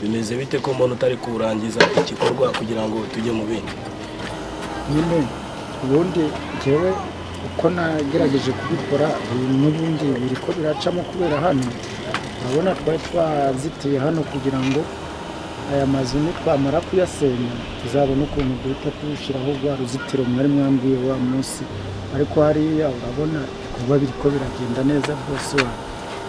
bimeze bite ko umuntu utari kurangiza igikorwa kugira ngo tujye mu bindi? Nyine ubundi jewe uko nagerageje kubikora n'ubundi biriko biracamo kubera hano urabona twari twazitiye hano kugira ngo aya mazu nitwamara kuyasenya tuzabona ukuntu duhita tuwushyiraho rwa ruzitiro mwari mwambwiye wa munsi, ariko hariya urabona kuba biriko biragenda neza rwose.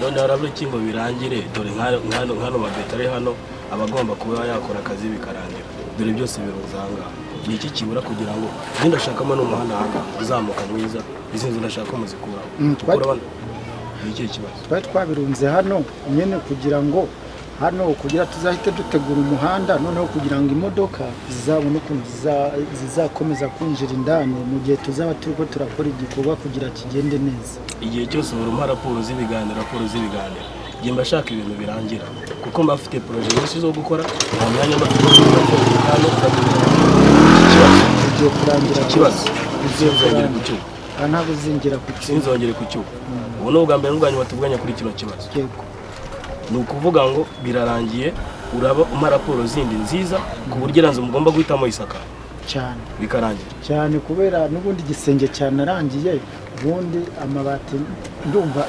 None harabura iki ngo birangire? Dore nkano mabetari hano abagomba kuba yakora akazi bikarangira, dore byose biruzanga. Ni iki kibura kugira ngo ndashakamo n'umuhanda haka uzamuka mwiza, izi nzu ndashaka muzikuraho? Ni iki kibazo? Twari twabirunze hano nyene kugira ngo hano kugira tuzahite dutegura umuhanda, noneho kugira ngo imodoka zizabone ukuntu zizakomeza kwinjira indani mu gihe tuzaba turiko turakora igikorwa kugira kigende neza. Igihe cyose urumpa raporo z'ibiganiro igihe mbashaka ibintu birangira, kuko mbafite proje nyinshi zo gukora nta mwanya mbafite hano ugiye kurangira ikibazo uzongere gucyuka ntabwo uzingira sinzongere kucyuka. Ubu n'ubwa mbere n'ubwanyu batuvuganya kuri kino kibazo. Yego, ni ukuvuga ngo birarangiye, uraba umpa raporo zindi nziza ku buryo iranze mugomba guhitamo isakara cyane bikarangira cyane, kubera n'ubundi gisenge cyanarangiye, ubundi amabati ndumva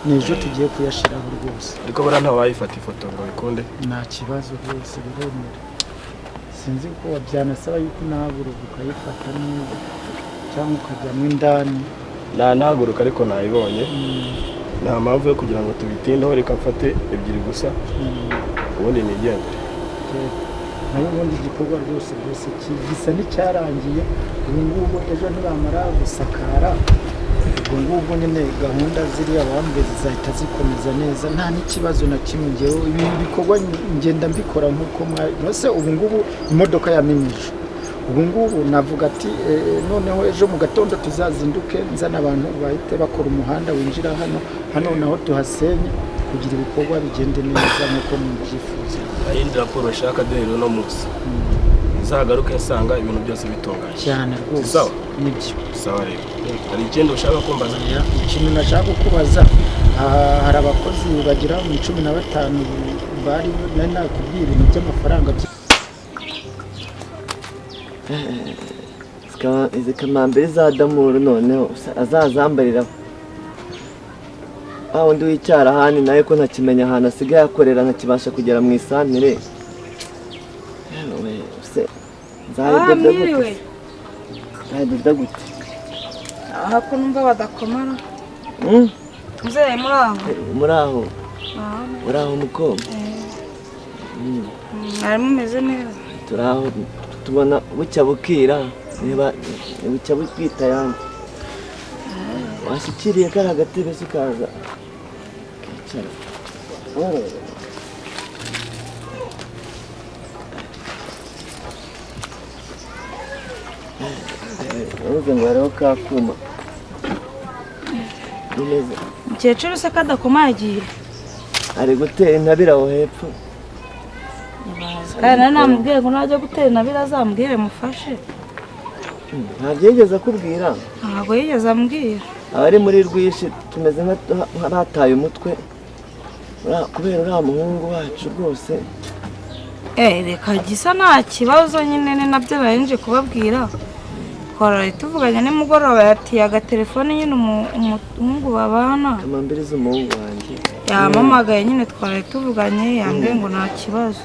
nejo tugiye kuyashiraho rwose. Ariko bara nta wayifata ifoto ngo bikunde? Nta kibazo rwose biremera, sinzi ko byanasaba yuko nahaguruka ukayifata neza cyangwa ukajyamo indani. Nahaguruka ariko nayibonye, nta mpamvu yo kugira ngo tubitindeho, reka mfate ebyiri gusa ubundi nigendere. nayo ubundi igikorwa rwose gisa n'icyarangiye. Ubu ngubu ejo ntibamara gusakara, ubwo ngubwo nyine gahunda ziriya bambwe zizahita zikomeza neza, nta n'ikibazo na kimwe. Ngewe ibi bikorwa ngenda mbikora nk'uko mwese. Ubu ngubu imodoka yamenyeje, ubu ngubu navuga ati noneho ejo mu gatondo tuzazinduke nzana abantu bahite bakora umuhanda winjira hano naho tuhasenye kugira ibikorwa bigende neza nk'uko mubyifuza. Ayindi raporo bashaka duhera no munsi zagaruke nsanga ibintu byose bitunganye cyane rwose. Sawa, nibyo. Sawa rero, hari ikindi ushaka kumbaza? Ikintu nashaka kubaza, hari abakozi bagira mu 15 bari nakubwiye ibintu by'amafaranga izi kamambiri za Damuru noneho azazambarira wundi w'icyarahani nawe ko ntakimenya ahantu asigaye akorera, ntakibasha kugera mu isantere. Nzayidoda gute? Aha ko numva badakomara. Muzeye muraho uraho mukobwa? Ari mumeze neza? Turaho, tubona bucya bukira, niba bucya bwita yanjye washyikiriye kari agatebe se ukaza kicara. uvuze ngo hariho ka kuma neza. Umukecuru se kadakoma yagiye? Ari gutera intabire aho hepfo. Kandi namubwiye ngo najya gutera intabire azambwire mufashe. Ntabyo yigeze akubwira? Ntabwo yigeze ambwira. Abari muri Rwishi tumeze nk'abataye umutwe kubera uriya muhungu wacu rwose. Reka gisa nta kibazo nyine, ni nabyo barinje kubabwira. Twaraye tuvuganye nimugoroba, yatiye agatelefone nyine umuhungu babana. Kamambiri z'umuhungu wanjye yampamagaye nyine, twaraye tuvuganye, yambwiye ngo nta kibazo.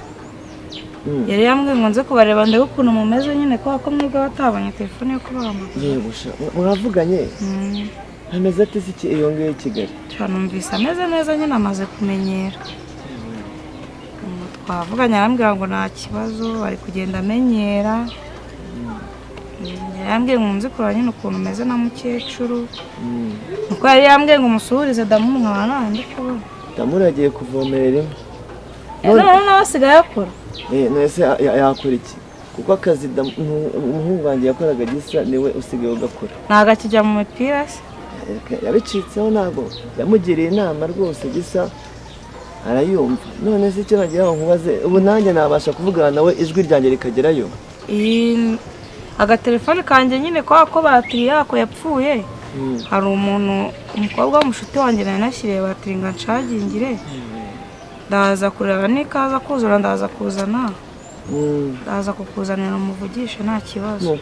Yari yambwiye ngo nze kubareba ndebe ukuntu mumeze nyine, ko mwebwe batabanye telefone yo kubahamagara. Yegusha muravuganye? Ameze ati iki iyo ngiyo Kigali? Numvise ameze neza nyine, amaze kumenyera. Twavuganye arambwira ngo nta kibazo, ari kugenda amenyera. Yambwiye ngo nzi kureba nyine ukuntu umeze na mukecuru. Nuko yari yambwiye ngo musuhurize Damuru, nkaba nandi kubona. Damuru yagiye kuvomerera imwe. None nawe asigaye akora? Nese yakora iki? Kuko akazi umuhungu wanjye yakoraga gisa niwe usigaye ugakora. Ntago akijya mu mupira se? Yabicitseho, ntabwo yamugiriye inama rwose, gisa arayumva. None se icyo nagira ngo nkubaze, ubu nanjye nabasha kuvugana nawe ijwi ryanjye rikagerayo? Agatelefone kanjye nyine ko batiri yako yapfuye, hari umukobwa w'umushuti wanjye nari nashyiriye batiri ngo nshagingire, ndaza kureba nikaza kuzura ndaza kuzana ndaza kukuzanira umuvugisha nta kibazo.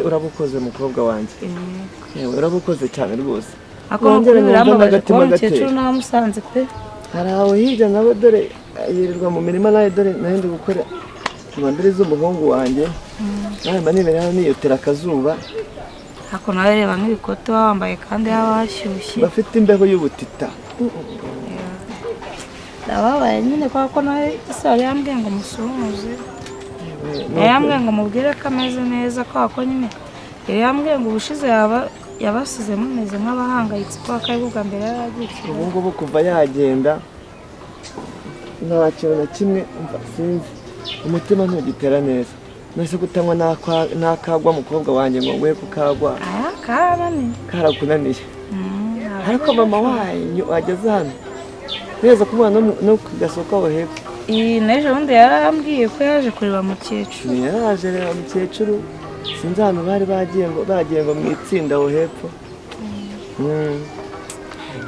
urabukoze mukobwa wanjye. Yewe urabukoze cyane rwose. Ako nukuri birambabaje kuba umukecuru namusanze pe. Hari aho hirya nawe dore yirirwa mu mirima nawe dore nayo ndi gukora imandiri z'umuhungu wanjye. Nawe mba nibera hano niyotera akazuba. Ako nawe reba nk'ibikoto wambaye kandi haba hashyushye. Bafite imbeho y'ubutita. Ndababaye nyine ko nawe isari yambwiye ngo musuhuze. Yambwiye ngo mubwire ko ameze neza ko nyine yambwiye ngo ubushize yabasize mumeze nk'abahangayitse ko akari bwa mbere yaragiye. Ubu ngubu kuva yagenda nta kintu na kimwe sinzi umutima ntugitera neza. Nase kutanywa nakagwa mukobwa wanjye ngo ngwe kukagwa. Karakunaniye. Ariko mama wanyu ageze hano neza kumwana no kugasoka aho hepfo. N'ejo bundi yarambwiye ko yaje kureba mukecuru. Yaraje reba mukecuru sinzi hano bari bagiye ngo mwitsinda aho hepfo.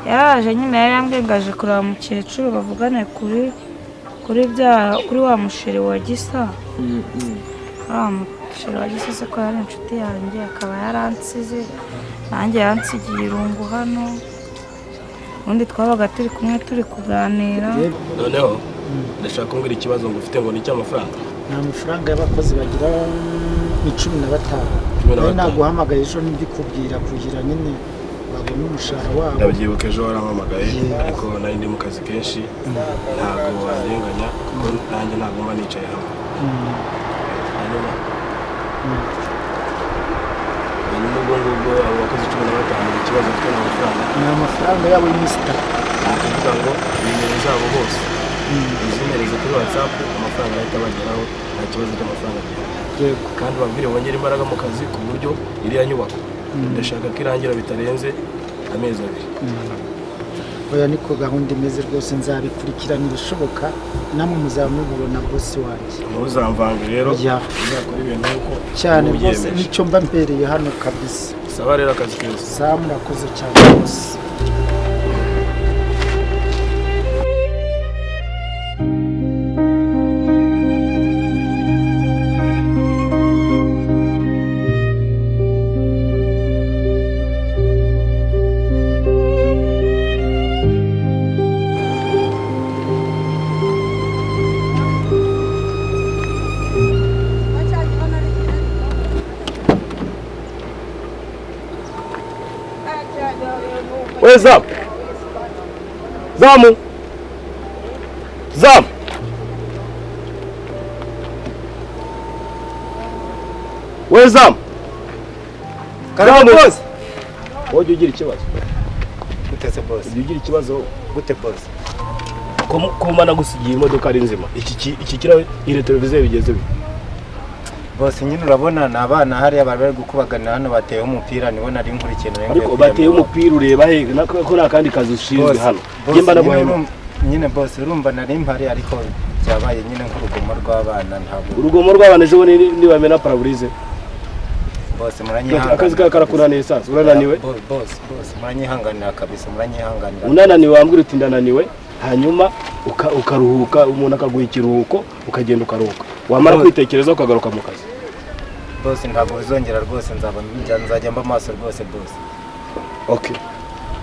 Yaraje nyine yarambwiye ngo aje kureba mukecuru bavugane kuri wa musheri wa Gisa. Wa musheri wa Gisa se ko yari inshuti yanjye akaba yaransize nanjye yansigiye irungu hano. Undi twabaga turi kumwe turi kuganira. Noneho ndashaka kumbwira ikibazo ngo ufite ngo ni cy'amafaranga. Nta mafaranga y'abakozi bagira 15. Naguhamagaye ejo ndikubwira kugira nyine babone umushahara wabo. Ndabyibuka ejo warampamagaye ariko nari ndi mu kazi kenshi ntabwo wandenganya kuko nanjye ntabwo mba nicaye hamwe. Hanyuma ubwo abo bakozi 15 ikibazo afite n'amafaranga. Ni amafaranga yabo y'iminsi 3. Kuvuga ngo nimero zabo bose uzimereze kuri WhatsApp amafaranga ahita bageraho nta kibazo cy'amafaranga gihari. Kandi babwire bongere imbaraga mu kazi ku buryo iriya nyubako ndashaka ko irangira bitarenze amezi 2. Oya niko gahunda imeze rwose nzabikurikirana ibishoboka namwe muzamubona boss wanjye. Ntuzamvange rero uzakora ibintu uko cyane rwose nicyo mba mbereye hano kabisa. Saba rero akazi keza. Samu murakoze cyane rwose. Zamu! Zamu! Zamu! Zamu! Karamu boss! Wowe ugira ikibazo. Guteze boss. Ugira ikibazo gute boss? Kumana gusigiye imodoka ari nzima. Iki kira ire televiziyo bigeze bi. Boss nyine urabona nabana hariya bari gukubagana hano bateye umupira nibo nari nkurikiye no. Ariko bateye umupira ureba he nako nakandi kazi ushinzwe hano. Yemba naguhema. Nyine boss urumva nari mpari ariko cyabaye nyine nk'urugomo rw'abana ntabwo. Urugomo rw'abana ejo ni bamena paraburize. Boss muranyihangana. Akazi karakunaniye sasa urananiwe? Boss muranyihanganira kabisa muranyihanganira. Unananiwe wambwira uti ndananiwe hanyuma ukaruhuka umuntu akaguha ikiruhuko ukagenda ukaruhuka. Wamara kwitekereza ukagaruka mu kazi. Boss ntabwo bizongera rwose nzajya mba maso rwose boss. Okay.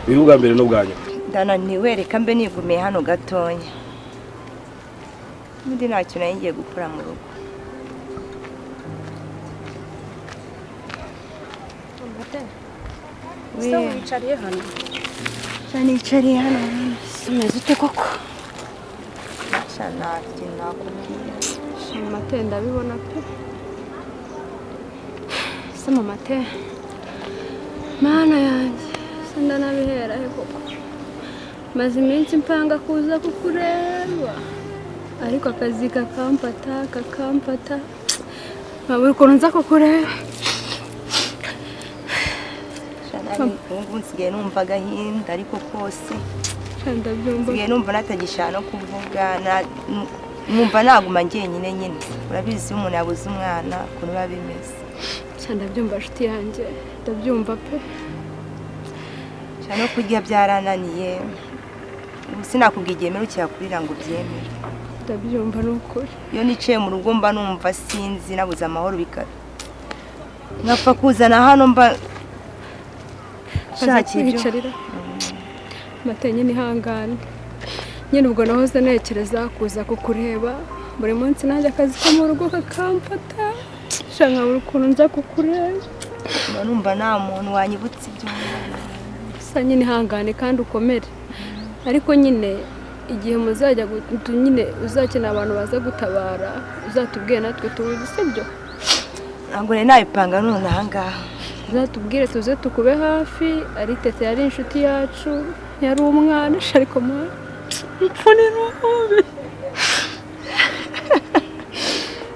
Bivuga mbere no bwanyu. Ndananiwe reka mbe nigumiye hano gatonya. Ndi ntacyo nagiye gukora mu rugo. Ese wicariye hano? Nicariye hano. Umeze ute koko? Shana nakubwira. Shima te ndabibona pe. Se mama te. Mana yanjye. Se ndanabihera he koko. Maze iminsi mpanga kuza kukureba. Ariko akazi kakampata. Nkabura ukuntu nza kukureba. Ubu nsigaye numva agahinda ariko kose ndabyumva nsigaye numva natagishaka no kuvuga numva naguma njyenyine nyine urabizi iyo umuntu yabuze umwana ukuntu biba bimeze ndabyumva nshuti yanjye ndabyumva pe no kurya byarananiye ubu sinakubwiye igihe mperukira kurira ngo ubyemere. ndabyumva ni ukuri. Iyo nicaye mu rugo mba numva sinzi nabuze amahoro ngapfa kuzana hano mba shakira kwicarira Mate nyine ihangane nyine ubwo nahoze nekereza kuza kukureba buri munsi nanjye akazi ko mu rugo kakamfata shanga buri ukuntu nza kukureba mba numva nta muntu wanyibutse ibyo gusa nyine ihangane kandi ukomere ariko nyine igihe muzajya nyine uzakenera abantu baza gutabara uzatubwiye natwe tubizi sibyo ntabwo rero nabipanga none ahangaha uzatubwire tuze tukube hafi ari tete yari inshuti yacu yari umwana ariko mfunira ububi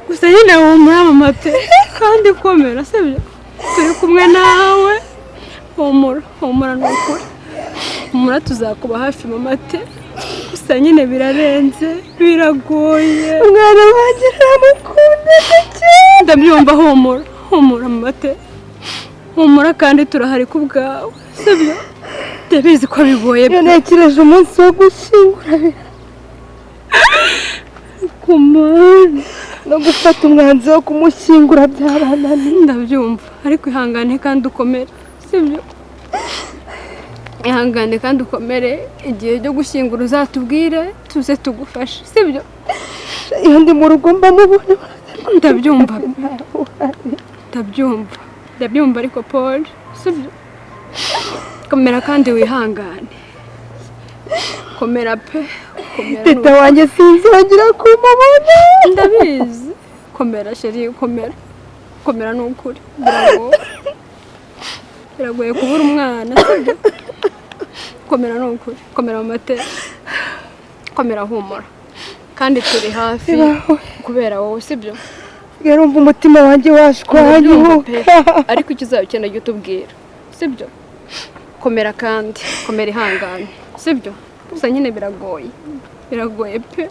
gusa nyine humura mama pe kandi komera sibyo turi kumwe nawe humura ni ukuri humura tuzakuba hafi mama te gusa nyine birarenze biragoye umwana wanjye ntamukunda cyane ndabyumva humura mama te humura kandi turahari ku bwawe sibyo ndabizi ko bigoye iyo ntekereje umunsi wo gushyingura kumana no gufata umwanzuro wo kumushyingura byarananiye ndabyumva ariko ihangane kandi ukomere sibyo ihangane kandi ukomere igihe cyo gushyingura uzatubwire tuze tugufashe sibyo iyo ndi mu rugo mba mubona ndabyumva ariko Paul sibyo komera kandi wihangane komera pe teta wanjye sinzongera kumubona ndabizi komera sheri komera ni ukuri biragoye kubura umwana sibyo komera ni ukuri komera mu mateka komera humura kandi turi hafi kubera wowe sibyo yarumva umutima wanjye washwanye ariko icyo uzaba ukeneye utubwira sibyo komera kandi komera ihangane sibyo gusa nyine biragoye pe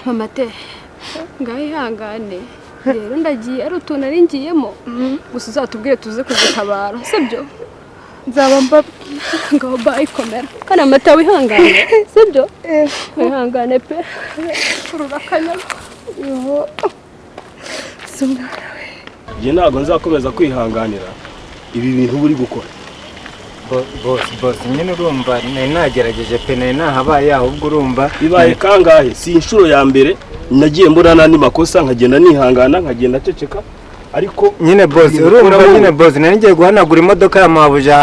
mama te ngaho ihangane rero ndagiye ari utuntu ari ngiyemo gusa uzatubwire tuze kugutabara sibyo nzaba mbabwira ngaho bayi komera kandi amata wihangane sibyo wihangane pe ururakanyaga njye ntabwo nzakomeza kwihanganira ibi bintu uri gukora boss nyine urumva nari nagerageje pe nari nahabaye ahubwo urumva bibaye kangahe si inshuro ya mbere nagiye mbona n'andi makosa nkagenda nihangana nkagenda ceceka ariko nyine boss urumva nyine boss nari ngiye guhanagura imodoka ya mabuja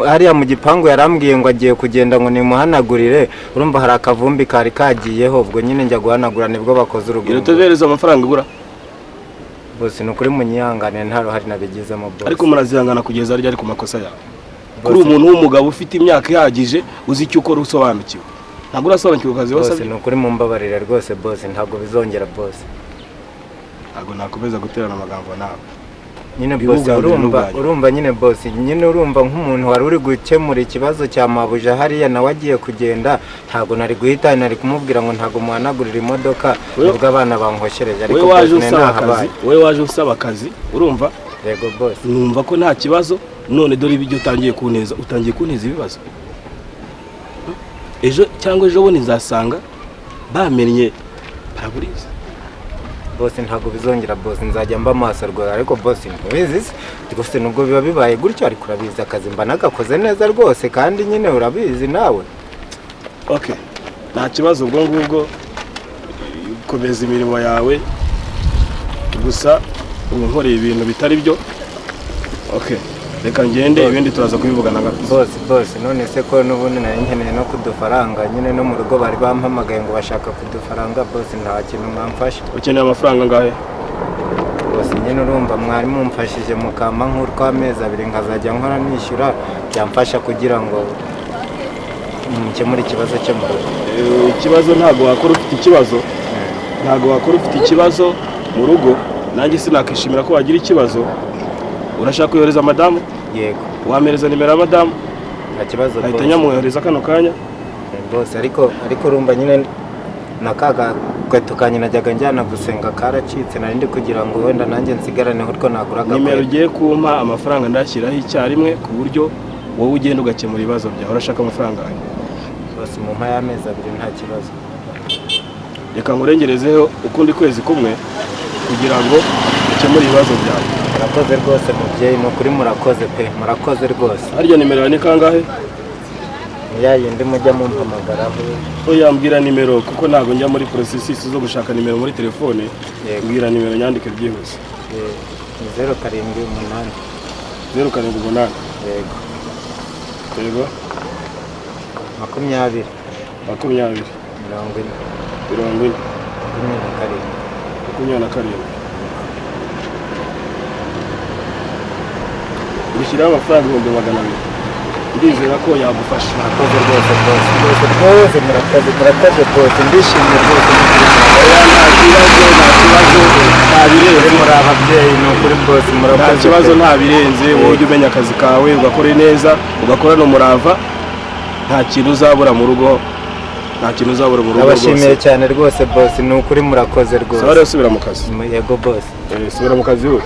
hariya mu gipangu yarambwiye ngo agiye kugenda ngo nimuhanagurire urumva hari akavumbi kari kagiyeho ubwo nyine njya guhanagura nibwo bakoze urugo iratovereza amafaranga igura boss nukuri munyihangane nta ruhari nabigizemo boss ariko murazihangana kugeza ari ku makosa yawe kuri umuntu w'umugabo ufite imyaka ihagije uzi icyo ukora usobanukiwe ntabwo urasobanukiwe kazi wasabye nukuri mumbabarira rwose boss ntabwo bizongera boss ntabwo nakomeza guterana amagambo nawe nyine boss urumva nyine boss nyine urumva nk'umuntu wari uri gukemura ikibazo cya mabuja hariya nawe agiye kugenda ntabwo nari guhita nari kumubwira ngo ntabwo muhanagurira imodoka ubwo abana bankoshereje ariko wowe waje usaba akazi urumva yego boss numva ko nta kibazo none dore ibyo utangiye kuneza ibibazo ejo cyangwa ejo bundi nzasanga bamennye paraburize boss ntabwo bizongera boss nzajya mba maso rwose ariko boss ntubizi rwose nubwo biba bibaye gutyo ariko urabizi akazi mba nagakoze neza rwose kandi nyine urabizi nawe okay nta kibazo ubwo ngubwo komeza imirimo yawe gusa unkoreye ibintu bitari byo okay reka ngende ibindi turaza kubivugana gato boss none se ko n'ubundi nari nkeneye no kudufaranga nyine no mu rugo bari bampamagaye ngo bashaka kudufaranga boss nta kintu mwamfasha ukeneye amafaranga ngahe boss nyine urumva mwari mumfashije mukama nk'urw'amezi 2 nkazajya nkora nishyura byamfasha kugira ngo mukemure ikibazo cyo mu rugo ikibazo ntabwo wakora ufite ikibazo mu rugo nanjye sinakishimira ko wagira ikibazo urashaka kuyohereza madamu yego wamereza nimero ya madamu nta kibazo ahita nyamwohereza kano kanya boss ariko urumva nyine nakaga kwetu kanye najyaga njyana gusenga karacitse nari ndi kugira ngo wenda nanjye nsigarane hurwo naguraga nimero ugiye kumpa amafaranga ndashyiraho icyarimwe ku buryo wowe ugenda ugakemura ibibazo byawe. Urashaka amafaranga yawe bose mu mpaya y'amezi 2 nta kibazo. reka ngurengerezeho ukundi kwezi kumwe kugira ngo ukemure ibibazo byawe. Murakoze rwose mubyeyi, ni ukuri murakoze pe, murakoze rwose. Harya nimero ni kangahe? Ya yindi mujya mumpamagaraho. Yambwira nimero kuko ntago njya muri processes zo gushaka nimero muri telefone. Mbwira nimero nyandike byihuse. 078 078 yego yego 20 40 Bishyiraho amafaranga 200,000. Ndizera ko yagufasha. Murakoze rwose rwose murakaze rwose, ndishimye rwose. Nta birenze muri ababyeyi, ni ukuri rwose murakoze. Nta kibazo, nta birenze. Wowe ujye umenya akazi kawe ugakora neza, ugakorana umurava, nta kintu uzabura mu rugo. Abashimiye cyane rwose boss, ni ukuri murakoze rwose. Sare usubira mu kazi. Yego boss. Subira mu kazi we.